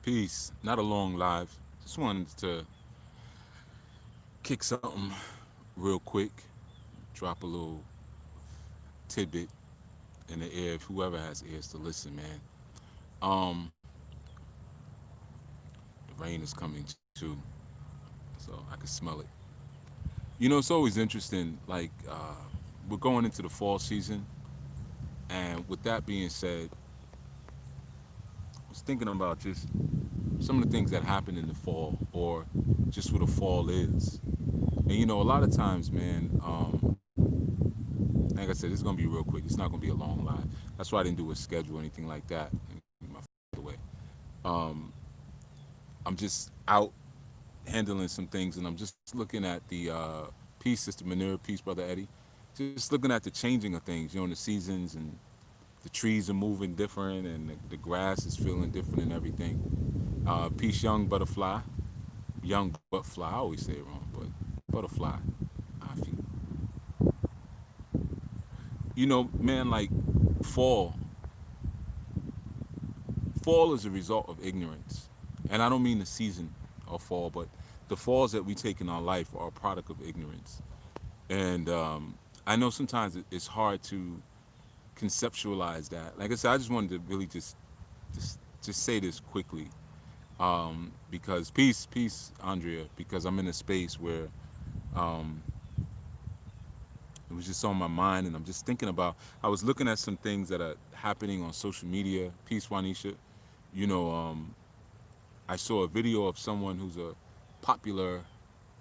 Peace. Not a long live. Just wanted to kick something real quick, drop a little tidbit in the air if whoever has ears to listen, man. Um, the rain is coming too, so I can smell it. It's always interesting. We're going into the fall season, and with that being said, I was thinking about just some of the things that happen in the fall, or just what a fall is. And a lot of times, man, like I said, it's gonna be real quick. It's not gonna be a long live. That's why I didn't do a schedule or anything like that. My away. Um, I'm just out handling some things, and I'm just looking at the peace, Sister Manure, peace, Brother Eddie. Just looking at the changing of things, in the seasons, and the trees are moving different, and the grass is feeling different and everything. Peace, young butterfly, young but fly. I always say it wrong, but butterfly. I feel. Man, like fall. Fall is a result of ignorance, and I don't mean the season of fall, but the falls that we take in our life are a product of ignorance. And I know sometimes it's hard to conceptualize that. Like I said, I just wanted to really just say this quickly, because peace, Andrea, because I'm in a space where um, it was just on my mind, and I'm just thinking about. I was looking at some things that are happening on social media. Peace, Juanisha. You know, um, I saw a video of someone who's a popular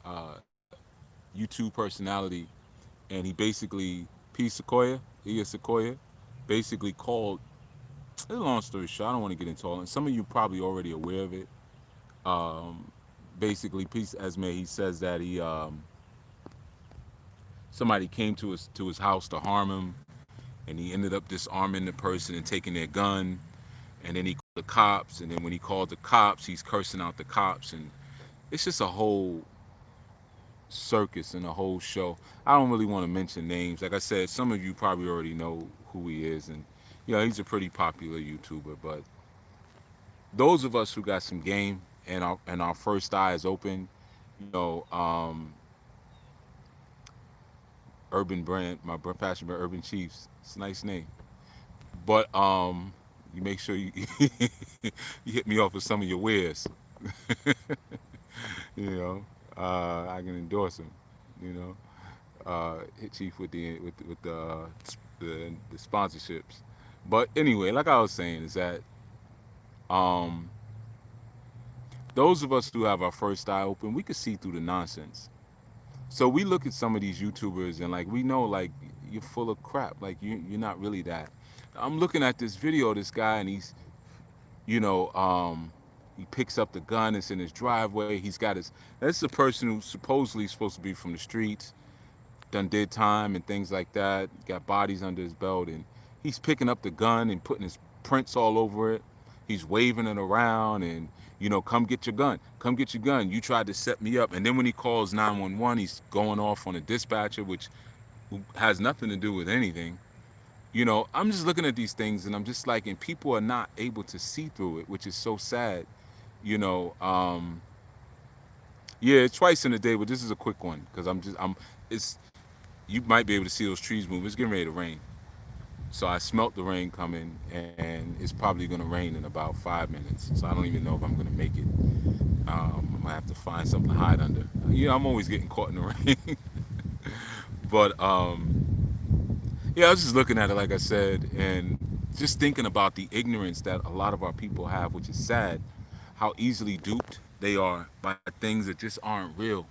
uh, YouTube personality, and he basically, P. Sequoia, he is Sequoia, basically called. It's a long story short. I don't want to get into all, and some of you probably already aware of it. Um, Basically, Peace Esme, he says that somebody came to his house to harm him, and he ended up disarming the person and taking their gun, and then he called the cops, and then when he called the cops, he's cursing out the cops, and it's just a whole circus and a whole show. I don't really want to mention names. Like I said, some of you probably already know who he is, and he's a pretty popular YouTuber. But those of us who got some game and our first eye is open, you know, um, Urban Brand, my fashion brand, Urban Chiefs. It's a nice name, but you make sure you you hit me off with some of your wares. you know, I can endorse him. You know. Hit Chief with the sponsorships. But anyway, like I was saying, is that um, those of us who have our first eye open, we could see through the nonsense. So we look at some of these YouTubers and like we know like you're full of crap. Like you're not really that. I'm looking at this video of this guy and you know, um, he picks up the gun. It's in his driveway. He's got his. That's the person who's supposedly supposed to be from the streets, done did time and things like that, got bodies under his belt, and he's picking up the gun and putting his prints all over it. He's waving it around and, come get your gun. Come get your gun. You tried to set me up. And then when he calls 911, he's going off on a dispatcher, which has nothing to do with anything. I'm just looking at these things and I'm just like, and people are not able to see through it, which is so sad. You know, um, yeah, twice in a day, but this is a quick one because it's you might be able to see those trees move. It's getting ready to rain. So I smelt the rain coming, and it's probably going to rain in about 5 minutes. So I don't even know if I'm going to make it. I'm going to have to find something to hide under. I'm always getting caught in the rain. but yeah, I was just looking at it, like I said, and just thinking about the ignorance that a lot of our people have, which is sad, how easily duped they are by things that just aren't real,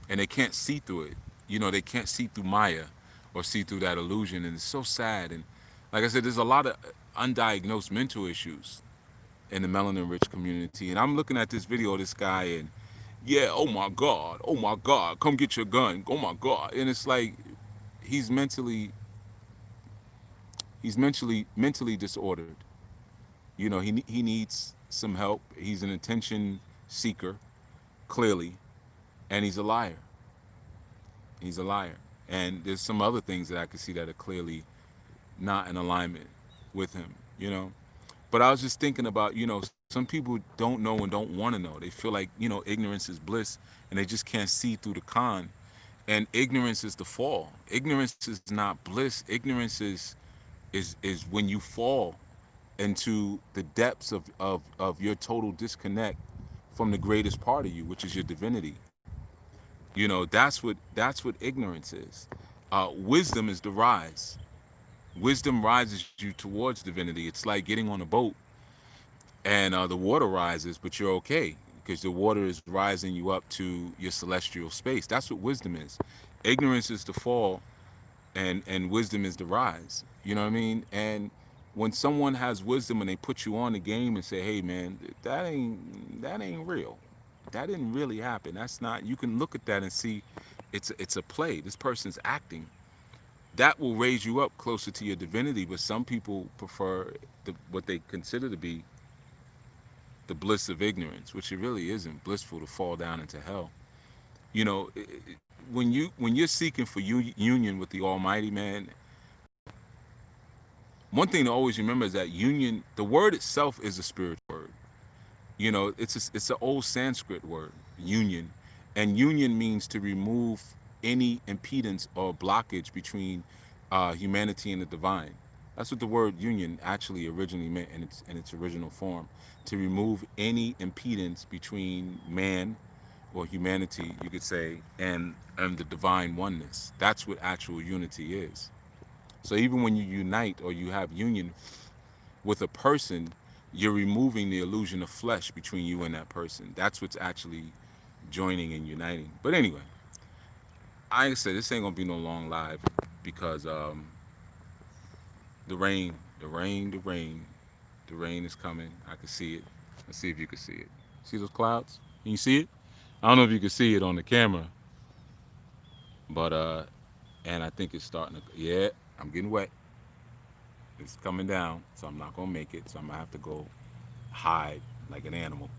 and they can't see through it. They can't see through Maya or see through that illusion, and it's so sad. And like I said, there's a lot of undiagnosed mental issues in the melanin-rich community. And I'm looking at this video of this guy, and yeah, oh my God, come get your gun, oh my God, and it's like he's mentally disordered. He needs some help. He's an attention seeker, clearly, and he's a liar. He's a liar. And there's some other things that I can see that are clearly not in alignment with him. But I was just thinking about, some people don't know and don't want to know. They feel like, ignorance is bliss, and they just can't see through the con. And ignorance is the fall. Ignorance is not bliss. Ignorance is when you fall into the depths of your total disconnect from the greatest part of you, which is your divinity. That's what ignorance is. Wisdom is the rise. Wisdom rises you towards divinity. It's like getting on a boat, and the water rises, but you're okay because the water is rising you up to your celestial space. That's what wisdom is. Ignorance is the fall, and wisdom is the rise. You know what I mean? And when someone has wisdom and they put you on the game and say, "Hey, man, that ain't real. That didn't really happen. That's not." You can look at that and see, it's a play. This person's acting. That will raise you up closer to your divinity. But some people prefer what they consider to be the bliss of ignorance, which it really isn't blissful to fall down into hell. When you're seeking for union with the Almighty, man, one thing to always remember is that union, the word itself is a spiritual word. It's an old Sanskrit word, union, and union means to remove any impedance or blockage between humanity and the divine. That's what the word union actually originally meant in its original form, to remove any impedance between man or humanity, you could say, and the divine oneness. That's what actual unity is. So even when you unite or you have union with a person, you're removing the illusion of flesh between you and that person. That's what's actually joining and uniting. But anyway, like I said, this ain't gonna be no long live because the rain, the rain, the rain, the rain is coming. I can see it. Let's see if you can see it. See those clouds? Can you see it? I don't know if you can see it on the camera, but and I think it's starting to. Yeah, I'm getting wet. It's coming down, so I'm not gonna make it. So I'm gonna have to go hide like an animal.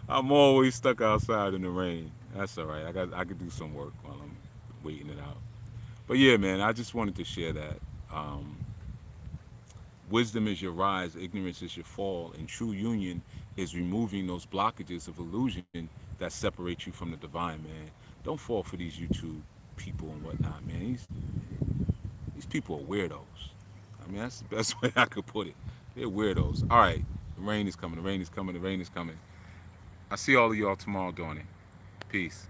I'm always stuck outside in the rain. That's all right. I could do some work while I'm waiting it out. But yeah, man, I just wanted to share that. Um, Wisdom is your rise, ignorance is your fall, and true union is removing those blockages of illusion that separate you from the divine, man. Don't fall for these YouTube people and whatnot, man. These people are weirdos. I mean, that's the best way I could put it. They're weirdos. All right, the rain is coming. The rain is coming. The rain is coming. I see all of y'all tomorrow, Donnie. Peace.